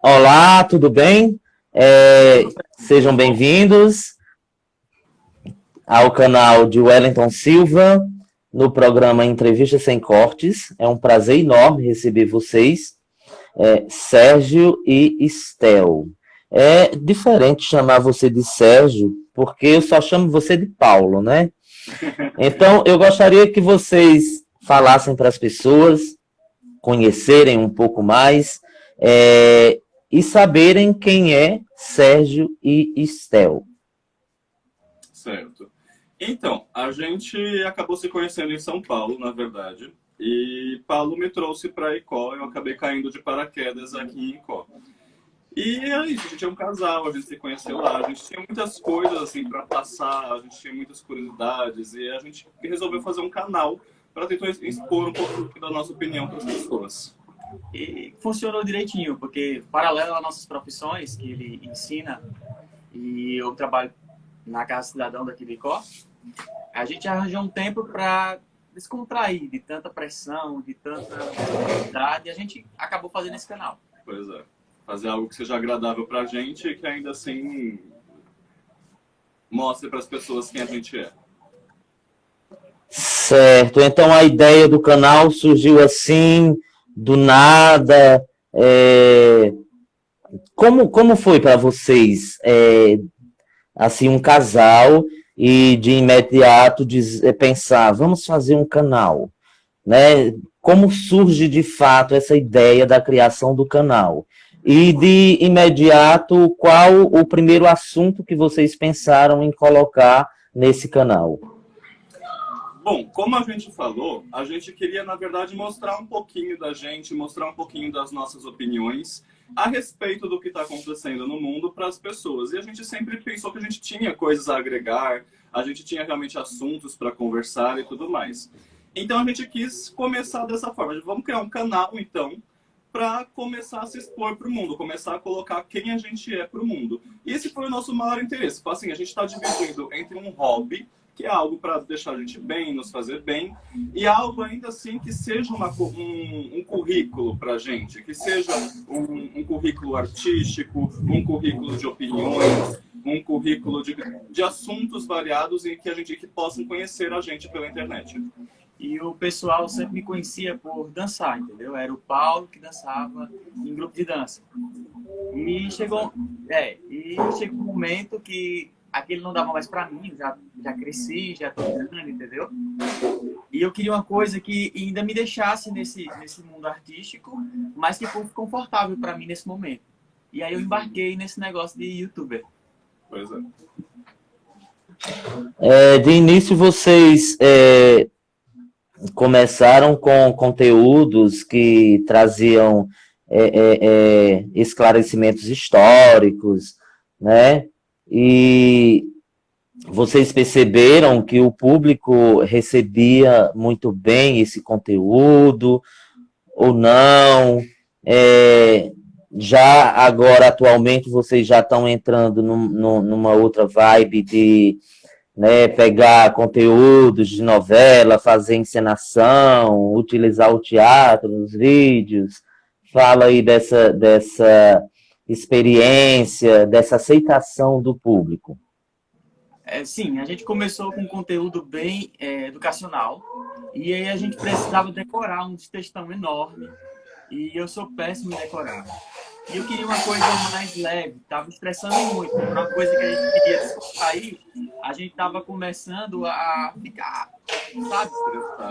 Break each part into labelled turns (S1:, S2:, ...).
S1: Olá, tudo bem? Sejam bem-vindos ao canal de Wellington Silva, no programa Entrevista Sem Cortes. É um prazer enorme receber vocês, Sérgio e Estel. É diferente chamar você de Sérgio, porque eu só chamo você de Paulo, né? Então, eu gostaria que vocês falassem para as pessoas conhecerem um pouco mais e saberem quem é Sérgio e Estel.
S2: Certo. Então, a gente acabou se conhecendo em São Paulo, na verdade, e Paulo me trouxe para Icó, eu acabei caindo de paraquedas aqui em Icó. E é isso, a gente é um casal, a gente se conheceu lá, a gente tinha muitas coisas assim para passar, a gente tinha muitas curiosidades e a gente resolveu fazer um canal para tentar expor um pouco da nossa opinião para as pessoas.
S3: E funcionou direitinho, porque paralelo às nossas profissões que ele ensina, e eu trabalho na Casa Cidadão daqui de Icó, a gente arranjou um tempo para descontrair de tanta pressão, de tanta dificuldade, e a gente acabou fazendo esse canal.
S2: Pois é. Fazer algo que seja agradável pra gente e que ainda assim mostre para as pessoas quem a gente é.
S1: Certo, então a ideia do canal surgiu assim, do nada. Como foi para vocês, assim, um casal e de imediato pensar, vamos fazer um canal, né? Como surge de fato essa ideia da criação do canal? E de imediato, qual o primeiro assunto que vocês pensaram em colocar nesse canal?
S2: Bom, como a gente falou, a gente queria, na verdade, mostrar um pouquinho da gente, mostrar um pouquinho das nossas opiniões a respeito do que está acontecendo no mundo para as pessoas. E a gente sempre pensou que a gente tinha coisas a agregar, a gente tinha realmente assuntos para conversar e tudo mais. Então a gente quis começar dessa forma. Vamos criar um canal, então, para começar a se expor para o mundo, começar a colocar quem a gente é para o mundo. E esse foi o nosso maior interesse. Assim, a gente está dividindo entre um hobby, que é algo para deixar a gente bem, nos fazer bem, e algo ainda assim que seja um currículo para a gente, que seja um currículo artístico, um currículo de opiniões, um currículo de assuntos variados e que possam conhecer a gente pela internet.
S3: E o pessoal sempre me conhecia por dançar, entendeu? Era o Paulo que dançava em grupo de dança. E chegou um momento que aquele não dava mais para mim, já cresci, já tô grande, entendeu? E eu queria uma coisa que ainda me deixasse nesse mundo artístico, mas que fosse confortável para mim nesse momento. E aí eu embarquei nesse negócio de youtuber.
S2: Pois
S1: é. De início vocês começaram com conteúdos que traziam esclarecimentos históricos, né? E vocês perceberam que o público recebia muito bem esse conteúdo ou não? Já agora, atualmente, vocês já estão entrando numa outra vibe de pegar conteúdos de novela, fazer encenação, utilizar o teatro nos vídeos. Fala aí dessa experiência, dessa aceitação do público.
S3: Sim, a gente começou com um conteúdo bem educacional e aí a gente precisava decorar um textão enorme e eu sou péssimo em decorar. E eu queria uma coisa mais leve, estava estressando muito. Uma coisa que a gente queria sair, a gente estava começando a ficar, sabe,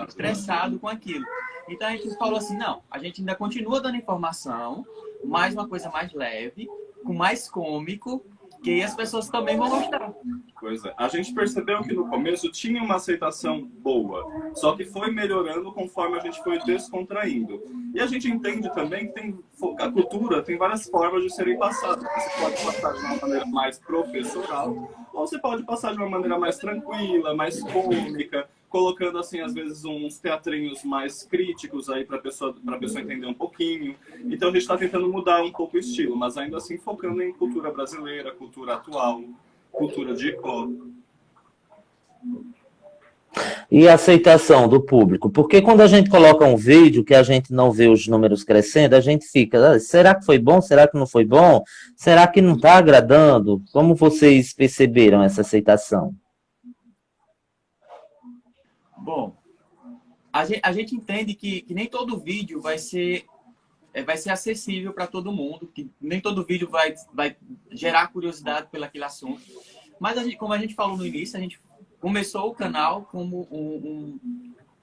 S3: estressado com aquilo. Então a gente falou assim, não, a gente ainda continua dando informação, mas uma coisa mais leve, com mais cômico, que aí as pessoas também vão gostar.
S2: Pois é. A gente percebeu que no começo tinha uma aceitação boa, só que foi melhorando conforme a gente foi descontraindo. E a gente entende também que a cultura tem várias formas de serem passadas. Você pode passar de uma maneira mais professoral, ou você pode passar de uma maneira mais tranquila, mais cômica, colocando, assim, às vezes uns teatrinhos mais críticos aí para a pessoa entender um pouquinho. Então a gente está tentando mudar um pouco o estilo, mas ainda assim focando em cultura brasileira, cultura atual, cultura de Icó.
S1: E a aceitação do público? Porque quando a gente coloca um vídeo que a gente não vê os números crescendo, a gente fica, será que foi bom? Será que não foi bom? Será que não está agradando? Como vocês perceberam essa aceitação?
S3: Bom, a gente entende que nem todo vídeo vai ser acessível para todo mundo, que nem todo vídeo vai gerar curiosidade pelo aquele assunto. Mas, como a gente falou no início, a gente começou o canal como um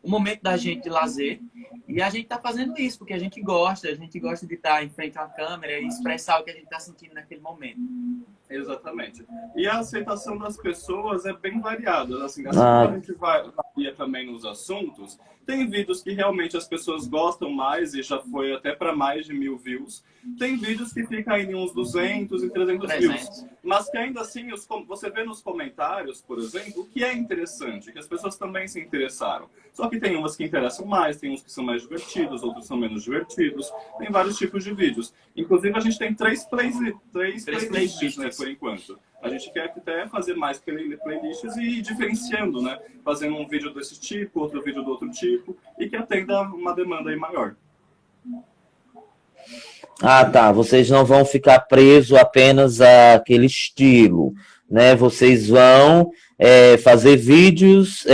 S3: momento da gente de lazer. E a gente está fazendo isso porque a gente gosta de estar em frente à câmera e expressar o que a gente está sentindo naquele momento.
S2: Exatamente. E a aceitação das pessoas é bem variada. Assim como a gente varia também nos assuntos, tem vídeos que realmente as pessoas gostam mais e já foi até para mais de 1000 views. Tem vídeos que ficam aí em uns 200 e 300 views. Mas que ainda assim, você vê nos comentários, por exemplo, o que é interessante, que as pessoas também se interessaram. Só que tem umas que interessam mais, tem uns que são mais divertidos, outros são menos divertidos. Tem vários tipos de vídeos. Inclusive, a gente tem três playlists, né, por enquanto. A gente quer até fazer mais playlists e ir diferenciando, né? Fazendo um vídeo desse tipo, outro vídeo do outro tipo, e que atenda uma demanda aí maior.
S1: Ah, tá. Vocês não vão ficar presos apenas àquele estilo, né? Vocês vão fazer vídeos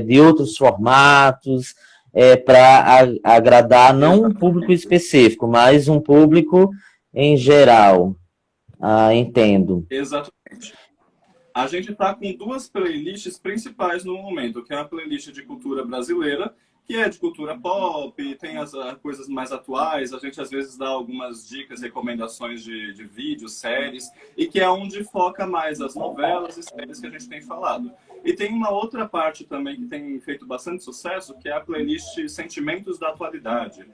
S1: de outros formatos para agradar não um público específico, mas um público em geral. Ah, entendo.
S2: Exatamente. A gente está com duas playlists principais no momento, que é a playlist de cultura brasileira, que é de cultura pop, tem as coisas mais atuais, a gente às vezes dá algumas dicas, recomendações de vídeos, séries, e que é onde foca mais as novelas e séries que a gente tem falado. E tem uma outra parte também que tem feito bastante sucesso, que é a playlist Sentimentos da Atualidade.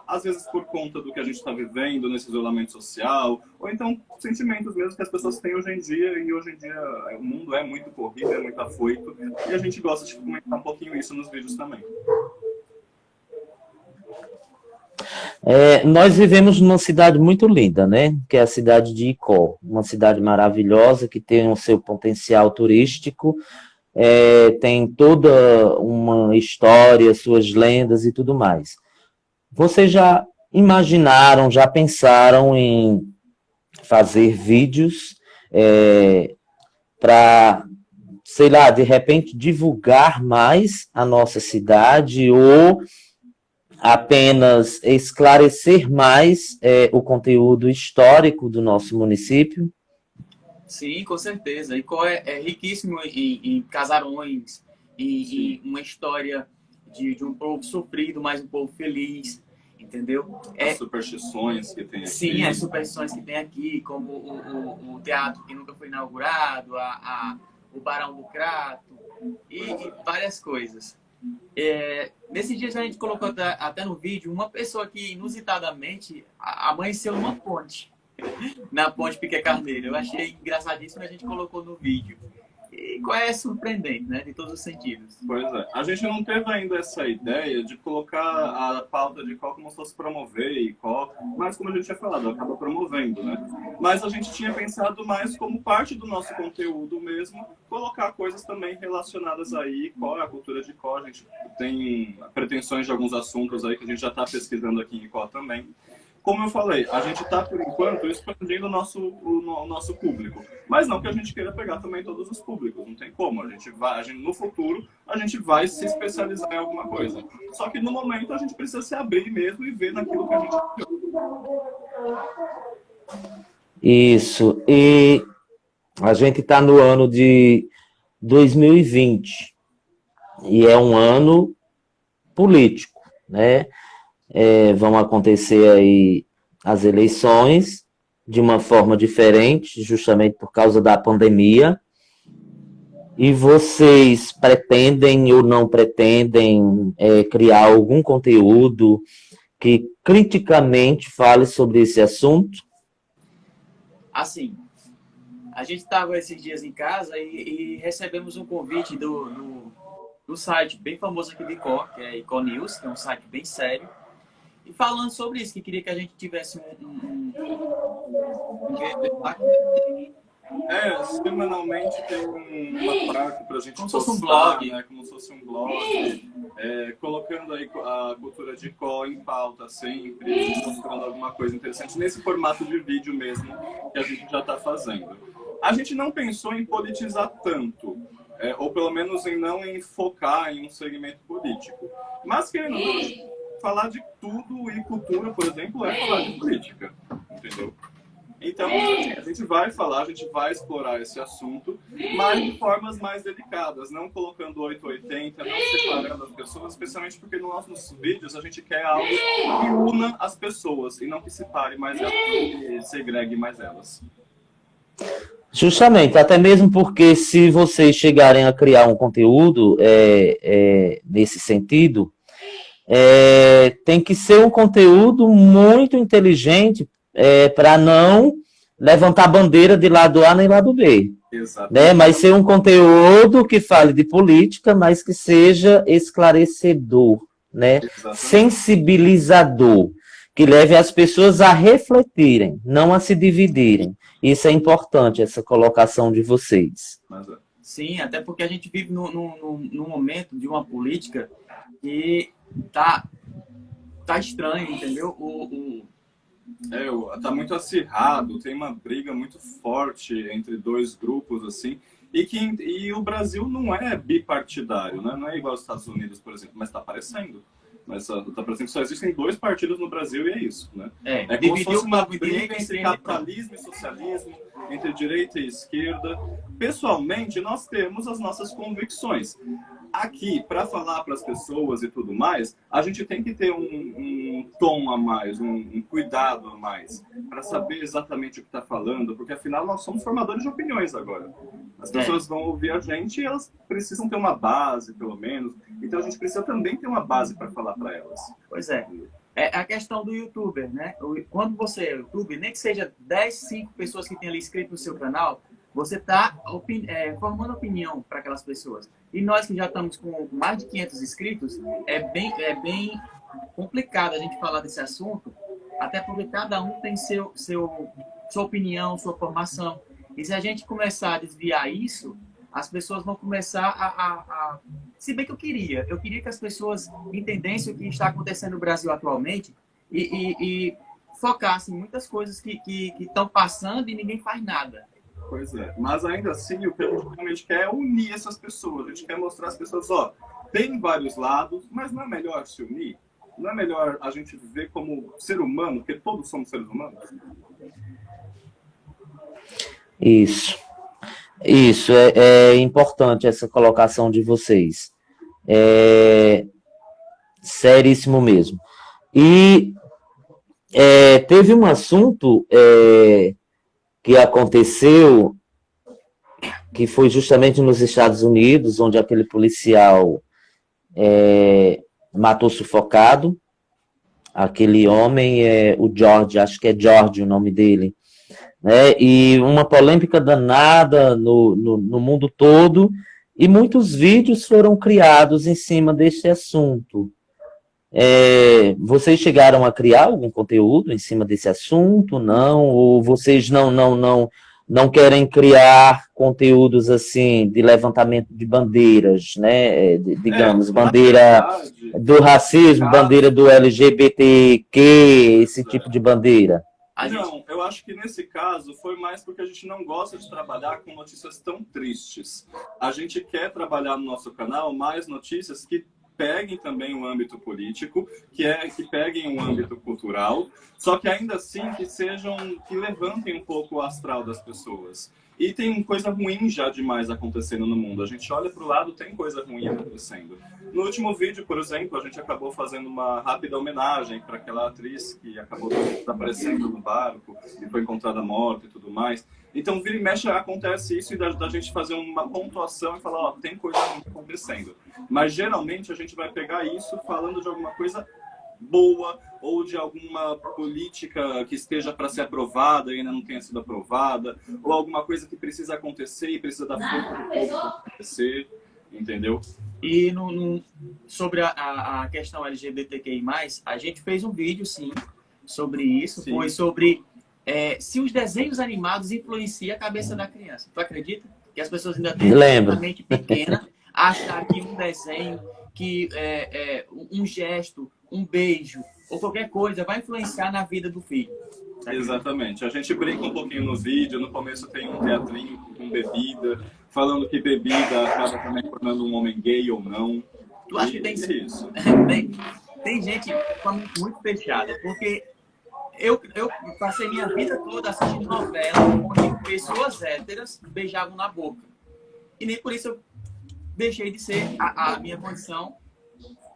S2: Às vezes por conta do que a gente está vivendo nesse isolamento social, ou então sentimentos mesmo que as pessoas têm hoje em dia, e hoje em dia o mundo é muito corrido, é muito afoito, e a gente gosta de comentar um pouquinho isso nos vídeos também.
S1: Nós vivemos numa cidade muito linda, né? Que é a cidade de Icó, uma cidade maravilhosa que tem o seu potencial turístico, tem toda uma história, suas lendas e tudo mais. Vocês já imaginaram, já pensaram em fazer vídeos para, sei lá, de repente divulgar mais a nossa cidade ou apenas esclarecer mais o conteúdo histórico do nosso município?
S3: Sim, com certeza. Icó é riquíssimo em casarões, em uma história de um povo sofrido, mas um povo feliz, entendeu?
S2: As superstições que tem aqui.
S3: Sim, as superstições que tem aqui, como o teatro que nunca foi inaugurado, o Barão do Crato e várias coisas. Nesses dias a gente colocou até no vídeo uma pessoa que inusitadamente amanheceu numa ponte, na ponte Piquet Carneiro. Eu achei engraçadíssimo, a gente colocou no vídeo. E qual é surpreendente, né? De todos os sentidos.
S2: Pois é. A gente não teve ainda essa ideia de colocar a pauta de qual como se fosse promover e qual, mas como a gente tinha falado, acaba promovendo, né? Mas a gente tinha pensado mais como parte do nosso conteúdo mesmo, colocar coisas também relacionadas aí, qual é a cultura de Icó. A gente tem pretensões de alguns assuntos aí que a gente já está pesquisando aqui em Icó também. Como eu falei, a gente está, por enquanto, expandindo o nosso público. Mas não que a gente queira pegar também todos os públicos, não tem como. No futuro, a gente vai se especializar em alguma coisa. Só que no momento a gente precisa se abrir mesmo e ver naquilo que a gente
S1: Isso. E a gente está no ano de 2020 e é um ano político, né? Vão acontecer aí as eleições de uma forma diferente, justamente por causa da pandemia. E vocês pretendem ou não pretendem criar algum conteúdo que criticamente fale sobre esse assunto?
S3: Assim, a gente estava esses dias em casa e recebemos um convite do site bem famoso aqui de Icó, que é Icó News, que é um site bem sério, e falando sobre isso, que queria que a gente tivesse
S2: Semanalmente tem uma parte para a gente
S3: Como se fosse um
S2: postar,
S3: blog.
S2: né? Como se fosse um blog, colocando aí a cultura de có em pauta sempre, mostrando alguma coisa interessante nesse formato de vídeo mesmo que a gente já está fazendo. A gente não pensou em politizar tanto, ou pelo menos em focar em um segmento político. Mas querendo ou não, falar de tudo e cultura, por exemplo, é falar de política, entendeu? Então, a gente vai falar, a gente vai explorar esse assunto, mas de formas mais delicadas, não colocando 880, não separando as pessoas, especialmente porque nos nossos vídeos a gente quer algo que una as pessoas e não que separe mais elas, que segregue mais elas.
S1: Justamente, até mesmo porque se vocês chegarem a criar um conteúdo nesse sentido, tem que ser um conteúdo muito inteligente para não levantar bandeira de lado A nem lado B. Né? Mas ser um conteúdo que fale de política, mas que seja esclarecedor, né? Sensibilizador, que leve as pessoas a refletirem, não a se dividirem. Isso é importante, essa colocação de vocês.
S3: Sim, até porque a gente vive num momento de uma política que tá estranho, entendeu?
S2: Tá muito acirrado, tem uma briga muito forte entre dois grupos, assim, e o Brasil não é bipartidário, né? Não é igual aos Estados Unidos, por exemplo, mas está aparecendo. Mas tá parecendo que só existem dois partidos no Brasil e é isso, né? É como se fosse uma briga entre capitalismo e socialismo, entre direita e esquerda. Pessoalmente, nós temos as nossas convicções. Aqui, para falar para as pessoas e tudo mais, a gente tem que ter um tom a mais, um cuidado a mais, para saber exatamente o que está falando, porque afinal nós somos formadores de opiniões agora. As pessoas vão ouvir a gente e elas precisam ter uma base, pelo menos. Então a gente precisa também ter uma base para falar para elas.
S3: Pois é. É a questão do youtuber, né? Quando você é youtuber, nem que seja 10, 5 pessoas que têm ali inscrito no seu canal, você está formando opinião para aquelas pessoas. E nós que já estamos com mais de 500 inscritos, é bem complicado a gente falar desse assunto, até porque cada um tem sua opinião, sua formação. E se a gente começar a desviar isso, as pessoas vão começar a... Se bem que eu queria que as pessoas entendessem o que está acontecendo no Brasil atualmente e focassem em muitas coisas que estão passando e ninguém faz nada.
S2: Pois é, mas ainda assim o que a gente realmente quer é unir essas pessoas. A gente quer mostrar às pessoas, tem vários lados, mas não é melhor se unir? Não é melhor a gente viver como ser humano, porque todos somos seres humanos?
S1: Isso é importante, essa colocação de vocês. Seríssimo mesmo. E teve um assunto que aconteceu, que foi justamente nos Estados Unidos, onde aquele policial matou sufocado. Aquele homem, o George, acho que é George o nome dele, né? E uma polêmica danada no mundo todo, e muitos vídeos foram criados em cima desse assunto. Vocês chegaram a criar algum conteúdo em cima desse assunto? Não? Ou vocês não querem criar conteúdos assim de levantamento de bandeiras, né? Digamos, bandeira do racismo, bandeira do LGBTQ, esse tipo de bandeira?
S2: Não, eu acho que nesse caso foi mais porque a gente não gosta de trabalhar com notícias tão tristes. A gente quer trabalhar no nosso canal mais notícias que peguem também o âmbito político, que peguem o âmbito cultural, só que ainda assim que levantem um pouco o astral das pessoas. E tem coisa ruim já demais acontecendo no mundo. A gente olha para o lado, tem coisa ruim acontecendo. No último vídeo, por exemplo, a gente acabou fazendo uma rápida homenagem para aquela atriz que acabou desaparecendo no barco e foi encontrada morta e tudo mais. Então, vira e mexe, acontece isso e da gente fazer uma pontuação e falar, tem coisa ruim acontecendo. Mas, geralmente, a gente vai pegar isso falando de alguma coisa boa ou de alguma política que esteja para ser aprovada e ainda não tenha sido aprovada, ou alguma coisa que precisa acontecer e precisa dar força para o povo para acontecer, entendeu?
S3: E sobre a questão LGBTQI+, a gente fez um vídeo, sim, sobre isso. Sim. Foi sobre se os desenhos animados influenciam a cabeça da criança. Tu acredita? Que as pessoas ainda têm
S1: Lembro.
S3: uma mente pequena, achar que um desenho, que um gesto, um beijo ou qualquer coisa vai influenciar na vida do filho.
S2: Exatamente. A gente brinca um pouquinho no vídeo, no começo tem um teatrinho com bebida, falando que bebida acaba também tornando um homem gay ou não.
S3: Tu acha que tem
S2: isso?
S3: Tem gente com a mente muito fechada, porque eu passei minha vida toda assistindo novela onde pessoas héteras beijavam na boca. E nem por isso eu deixei de ser a minha condição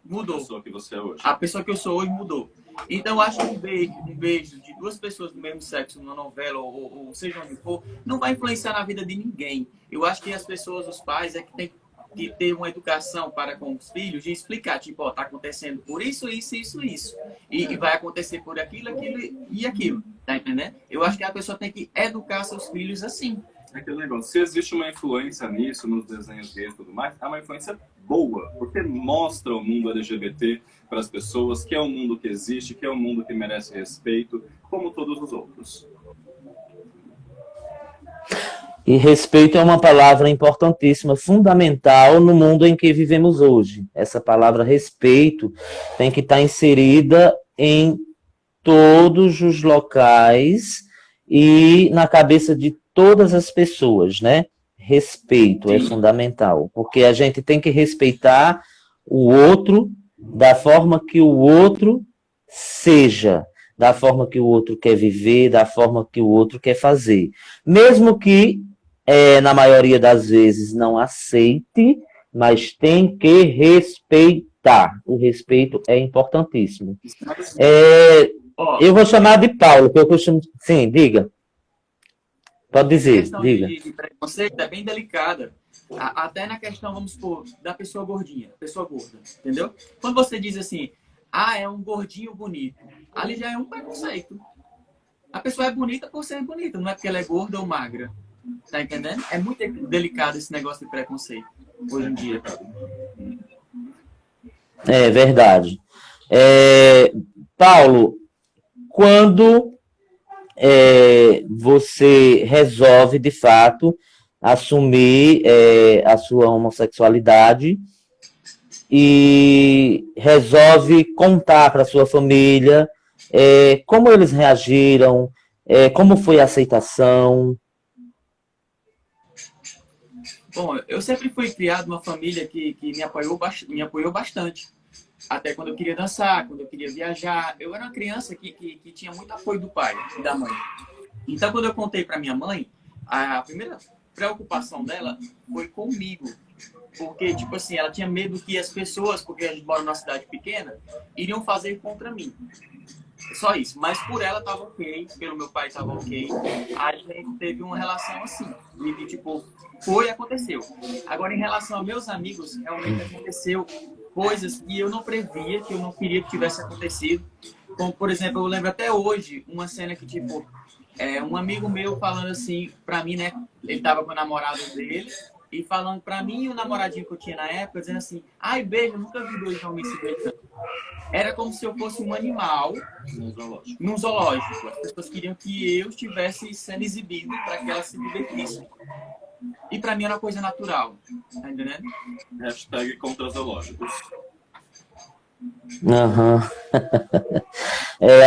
S3: mudou.
S2: A pessoa que você é hoje.
S3: A pessoa que eu sou hoje mudou. Então, eu acho que um beijo de duas pessoas do mesmo sexo numa novela, ou seja onde for, não vai influenciar na vida de ninguém. Eu acho que as pessoas, os pais, é que tem que ter uma educação para com os filhos, de explicar, tipo, ó, tá acontecendo por isso, isso, isso, isso. E vai acontecer por aquilo, aquilo e aquilo. Tá entendendo? Eu acho que a pessoa tem que educar seus filhos assim.
S2: É aquele negócio, se existe uma influência nisso, nos desenhos gays e tudo mais, é uma influência boa, porque mostra o mundo LGBT para as pessoas, que é um mundo que existe, que é um mundo que merece respeito, como todos os outros.
S1: E respeito é uma palavra importantíssima, fundamental no mundo em que vivemos hoje. Essa palavra respeito tem que estar inserida em todos os locais e na cabeça de todas as pessoas, né? Respeito é fundamental, porque a gente tem que respeitar o outro da forma que o outro seja, da forma que o outro quer viver, da forma que o outro quer fazer. Mesmo que, na maioria das vezes, não aceite, mas tem que respeitar. O respeito é importantíssimo. Eu vou chamar de Paulo, que eu costumo... Sim, diga. Pode dizer,
S3: A questão
S1: diga.
S3: de preconceito é bem delicada. Até na questão, vamos supor, da pessoa gordinha, pessoa gorda, entendeu? Quando você diz assim, é um gordinho bonito, ali já é um preconceito. A pessoa é bonita por ser bonita, não é porque ela é gorda ou magra. Tá entendendo? É muito delicado esse negócio de preconceito, hoje em dia.
S1: É verdade. Paulo, quando você resolve, de fato, assumir a sua homossexualidade e resolve contar para sua família como eles reagiram, como foi a aceitação?
S3: Bom, eu sempre fui criado numa família que me apoiou bastante. Até quando eu queria dançar, quando eu queria viajar. Eu era uma criança que tinha muito apoio do pai e da mãe. Então, quando eu contei para minha mãe, a primeira preocupação dela foi comigo. Porque, tipo assim, ela tinha medo que as pessoas, porque a gente mora numa cidade pequena, iriam fazer contra mim. Só isso. Mas por ela estava ok, pelo meu pai estava ok. A gente teve uma relação assim. E, tipo, aconteceu. Agora, em relação a meus amigos, realmente aconteceu coisas que eu não previa, que eu não queria que tivesse acontecido. Como, por exemplo, eu lembro até hoje uma cena que, tipo, um amigo meu falando assim pra mim, né? Ele tava com o namorado dele e falando pra mim e o namoradinho que eu tinha na época, dizendo assim, ai, beijo, eu nunca vi dois homens se beijando. Era como se eu fosse um animal num zoológico. As pessoas queriam que eu estivesse sendo exibido para que elas se divertissem. E pra mim era uma coisa natural, tá entendendo?
S2: Hashtag contra zoológicos.
S1: Uhum.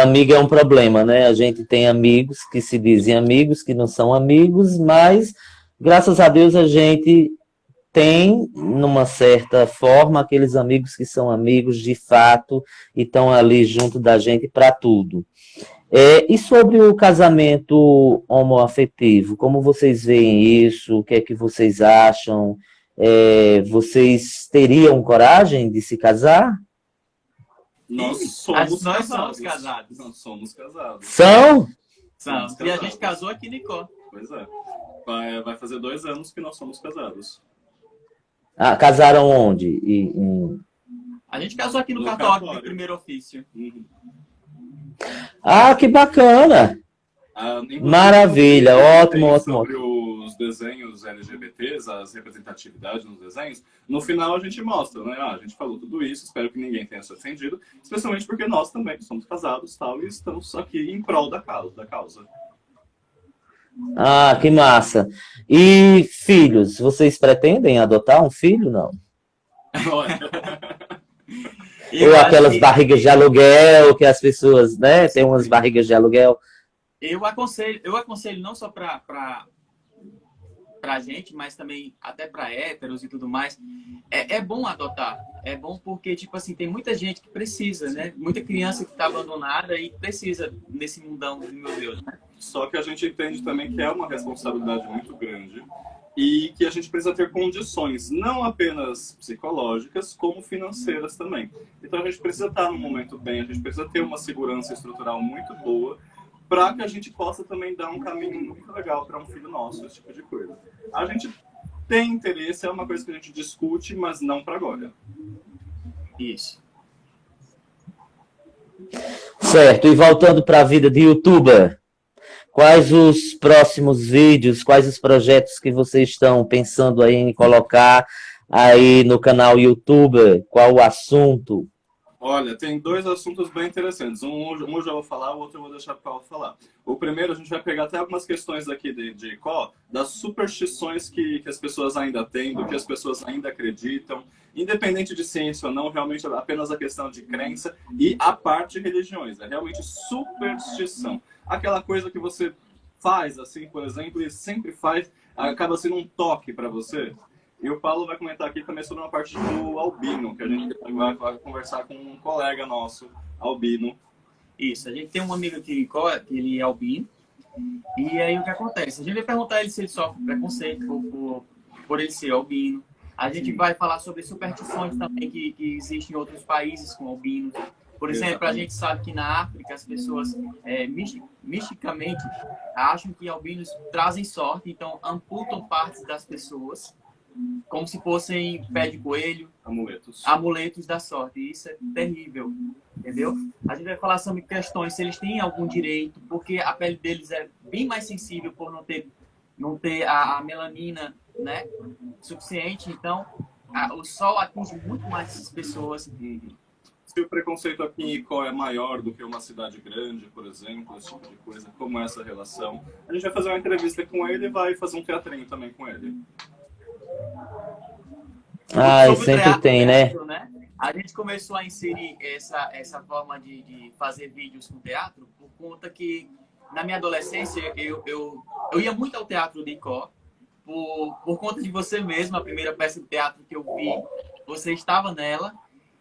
S1: Amigo é um problema, né? A gente tem amigos que se dizem amigos, que não são amigos, mas graças a Deus a gente tem, numa certa forma, aqueles amigos que são amigos de fato e estão ali junto da gente para tudo. E sobre o casamento homoafetivo, como vocês veem isso? O que é que vocês acham? Vocês teriam coragem de se casar?
S2: Nós somos
S3: casados.
S2: Nós somos casados.
S1: São?
S3: E a gente casou aqui em Nicó.
S2: Pois é. Vai fazer 2 anos que nós somos casados.
S1: Casaram onde?
S3: A gente casou aqui no cartório de primeiro ofício.
S2: Uhum.
S1: Que bacana! Maravilha, ótimo.
S2: Sobre os desenhos LGBTs, as representatividades nos desenhos, no final a gente mostra, né? A gente falou tudo isso, espero que ninguém tenha se ofendido, especialmente porque nós também somos casados, tal, e estamos aqui em prol da causa.
S1: Ah, que massa. E filhos, vocês pretendem adotar um filho, não?
S3: Olha,
S1: Ou
S3: eu acho
S1: aquelas
S3: que
S1: barrigas de aluguel que as pessoas, né, têm umas barrigas de aluguel?
S3: eu aconselho não só para gente, mas também até para héteros e tudo mais. É bom adotar. É bom porque, tipo assim, tem muita gente que precisa, né? Muita criança que está abandonada e precisa nesse mundão, meu Deus, né?
S2: Só que a gente entende também que é uma responsabilidade muito grande e que a gente precisa ter condições, não apenas psicológicas, como financeiras também. Então a gente precisa estar no momento bem, a gente precisa ter uma segurança estrutural muito boa para que a gente possa também dar um caminho muito legal para um filho nosso, esse tipo de coisa. A gente tem interesse, é uma coisa que a gente discute, mas não para agora.
S3: Isso.
S1: Certo, e voltando para a vida de YouTuber, quais os próximos vídeos, quais os projetos que vocês estão pensando aí em colocar aí no canal YouTuber? Qual o assunto?
S2: Olha, tem dois assuntos bem interessantes. Um eu já vou falar, o outro eu vou deixar para o Paulo falar. O primeiro, a gente vai pegar até algumas questões aqui de Icó, das superstições que as pessoas ainda têm, do que as pessoas ainda acreditam, independente de ciência ou não, realmente é apenas a questão de crença e a parte de religiões. É realmente superstição. Aquela coisa que você faz, assim, por exemplo, e sempre faz, acaba sendo um toque para você. E o Paulo vai comentar aqui também sobre uma parte do albino, que a gente vai conversar com um colega nosso, albino.
S3: Isso. A gente tem um amigo aqui, que ele é albino. E aí o que acontece? A gente vai perguntar ele se ele sofre preconceito por ele ser albino. A gente vai falar sobre superstições também que existem em outros países com albinos. Por exemplo, a gente sabe que na África as pessoas misticamente acham que albinos trazem sorte, então amputam partes das pessoas como se fossem pé de coelho, amuletos da sorte. E isso é terrível, entendeu? A gente vai falar sobre questões, se eles têm algum direito, porque a pele deles é bem mais sensível por não ter a melanina, né, suficiente. Então, o sol atinge muito mais essas pessoas.
S2: Se o preconceito aqui em Icó é maior do que uma cidade grande, por exemplo, esse tipo de coisa, como é essa relação, a gente vai fazer uma entrevista com ele e vai fazer um teatrinho também com ele.
S1: Ah,
S3: Sobre o
S1: sempre tem, né?
S3: teatro, né? A gente começou a inserir essa forma de fazer vídeos com teatro por conta que, na minha adolescência, eu ia muito ao Teatro de Icó por conta de você mesmo. A primeira peça de teatro que eu vi, você estava nela,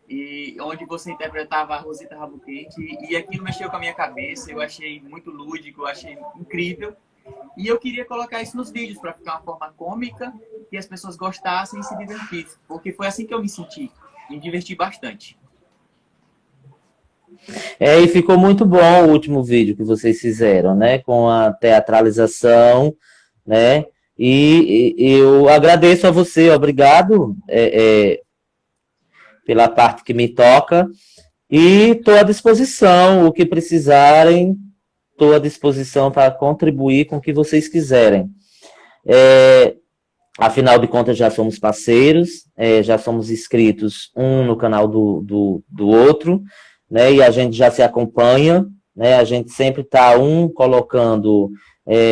S3: e onde você interpretava a Rosita Rabuquete, e aquilo mexeu com a minha cabeça. Eu achei muito lúdico, eu achei incrível. E eu queria colocar isso nos vídeos para ficar uma forma cômica, que as pessoas gostassem e se divertissem. Porque foi assim que eu me senti. Me diverti bastante.
S1: E ficou muito bom o último vídeo que vocês fizeram, né? Com a teatralização, né? E eu agradeço a você, obrigado pela parte que me toca. E estou à disposição, o que precisarem, estou à disposição para contribuir com o que vocês quiserem. Afinal de contas, já somos parceiros, já somos inscritos um no canal do outro, né? E a gente já se acompanha, né? A gente sempre está um colocando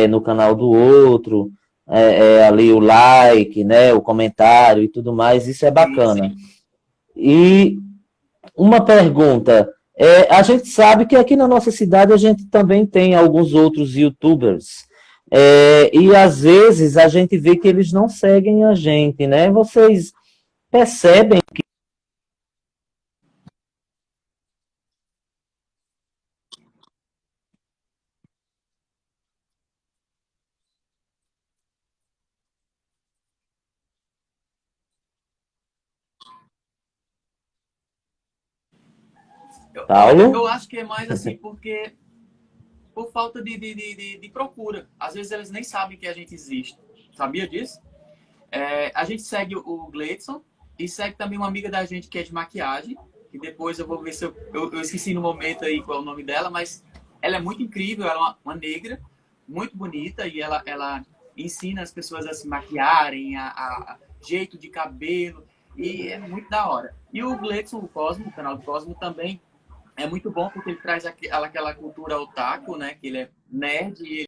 S1: no canal do outro, ali o like, né? O comentário e tudo mais, isso é bacana.
S3: Sim.
S1: E uma pergunta, a gente sabe que aqui na nossa cidade a gente também tem alguns outros YouTubers, e às vezes a gente vê que eles não seguem a gente, né? Vocês percebem que
S3: Olha,
S1: Paulo?
S3: eu acho que é mais assim porque por falta de procura. Às vezes eles nem sabem que a gente existe. Sabia disso? A gente segue o Gleidson e segue também uma amiga da gente que é de maquiagem, que depois eu vou ver se eu esqueci no momento aí qual é o nome dela, mas ela é muito incrível, ela é uma negra, muito bonita, e ela ensina as pessoas a se maquiarem, a jeito de cabelo, e é muito da hora. E o Gleidson, o canal do Cosmo também é muito bom porque ele traz aquela cultura otaku, né? Que ele é nerd e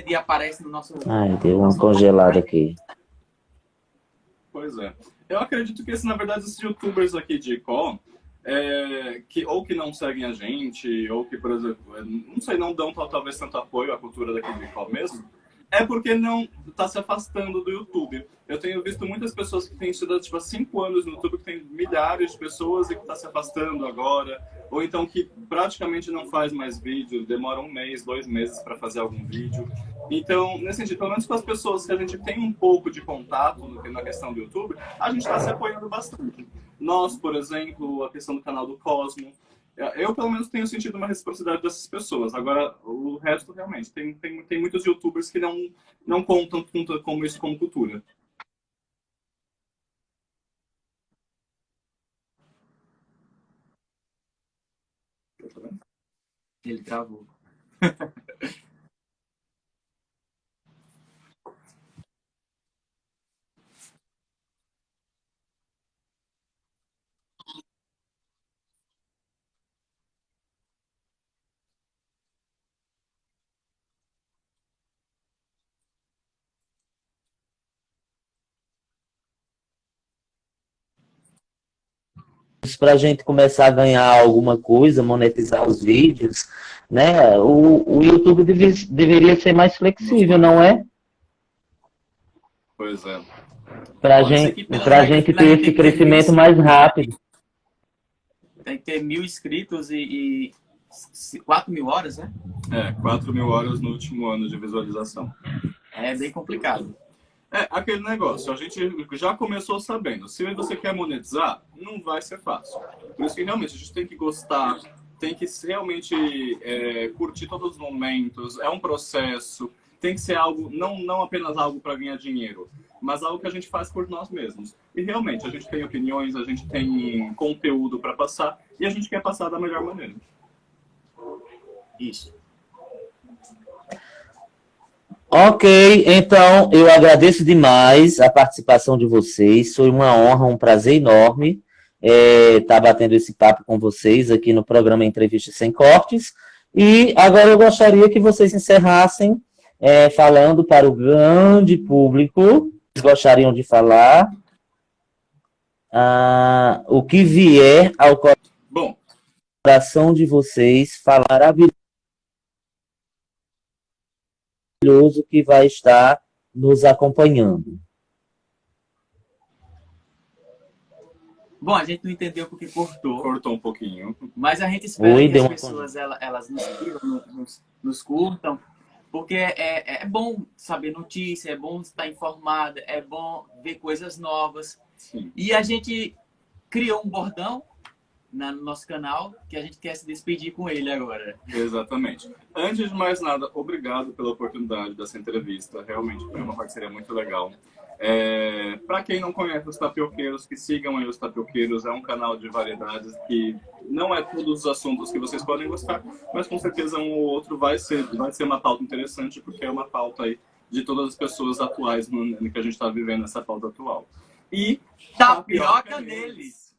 S3: dia aparece no nosso...
S1: Ai, deu uma congelada aqui.
S2: Pois é. Eu acredito que, na verdade, esses youtubers aqui de Icó, ou que não seguem a gente, ou que, por exemplo, não sei, não dão talvez tanto apoio à cultura daqui de Icó mesmo, é porque não está se afastando do YouTube. Eu tenho visto muitas pessoas que têm estudado tipo, há 5 anos no YouTube, que tem milhares de pessoas e que está se afastando agora, ou então que praticamente não faz mais vídeo, demora 1 mês, 2 meses para fazer algum vídeo. Então, nesse sentido, pelo menos com as pessoas que a gente tem um pouco de contato na questão do YouTube, a gente está se apoiando bastante. Nós, por exemplo, a questão do canal do Cosmo, eu, pelo menos, tenho sentido uma reciprocidade dessas pessoas. Agora, o resto, realmente, tem muitos youtubers que não contam como isso como cultura.
S3: Ele travou.
S1: Para a gente começar a ganhar alguma coisa, monetizar os vídeos, né? O YouTube deveria ser mais flexível, não é?
S2: Pois é.
S1: Para
S3: Pode ser que
S1: a gente ter esse crescimento mais rápido.
S3: Tem que ter 1.000 inscritos e 4.000 horas, né?
S2: 4.000 horas no último ano de visualização.
S3: É bem complicado.
S2: Aquele negócio, a gente já começou sabendo, se você quer monetizar, não vai ser fácil. Por isso que realmente a gente tem que gostar, tem que realmente curtir todos os momentos, é um processo, tem que ser algo, não apenas algo para ganhar dinheiro, mas algo que a gente faz por nós mesmos. E realmente, a gente tem opiniões, a gente tem conteúdo para passar, e a gente quer passar da melhor maneira.
S3: Isso.
S1: Ok, então eu agradeço demais a participação de vocês. Foi uma honra, um prazer enorme estar batendo esse papo com vocês aqui no programa Entrevista Sem Cortes. E agora eu gostaria que vocês encerrassem falando para o grande público, que gostariam de falar, o que vier ao coração de vocês, falar maravilhoso que vai estar nos acompanhando.
S3: Bom, a gente não entendeu porque cortou.
S2: Cortou um pouquinho.
S3: Mas a gente espera que as pessoas elas nos sigam, nos curtam, porque é bom saber notícia, é bom estar informado, é bom ver coisas novas.
S2: Sim.
S3: E a gente criou um bordão no nosso canal, que a gente quer se despedir com ele agora.
S2: Exatamente. Antes de mais nada, obrigado pela oportunidade dessa entrevista. Realmente foi uma parceria muito legal. Para quem não conhece os Tapioqueiros, que sigam aí os Tapioqueiros. É um canal de variedades que não é todos os assuntos que vocês podem gostar, mas com certeza um ou outro vai ser uma pauta interessante, porque é uma pauta aí de todas as pessoas atuais no que a gente está vivendo, essa pauta atual. E
S3: tapioca neles!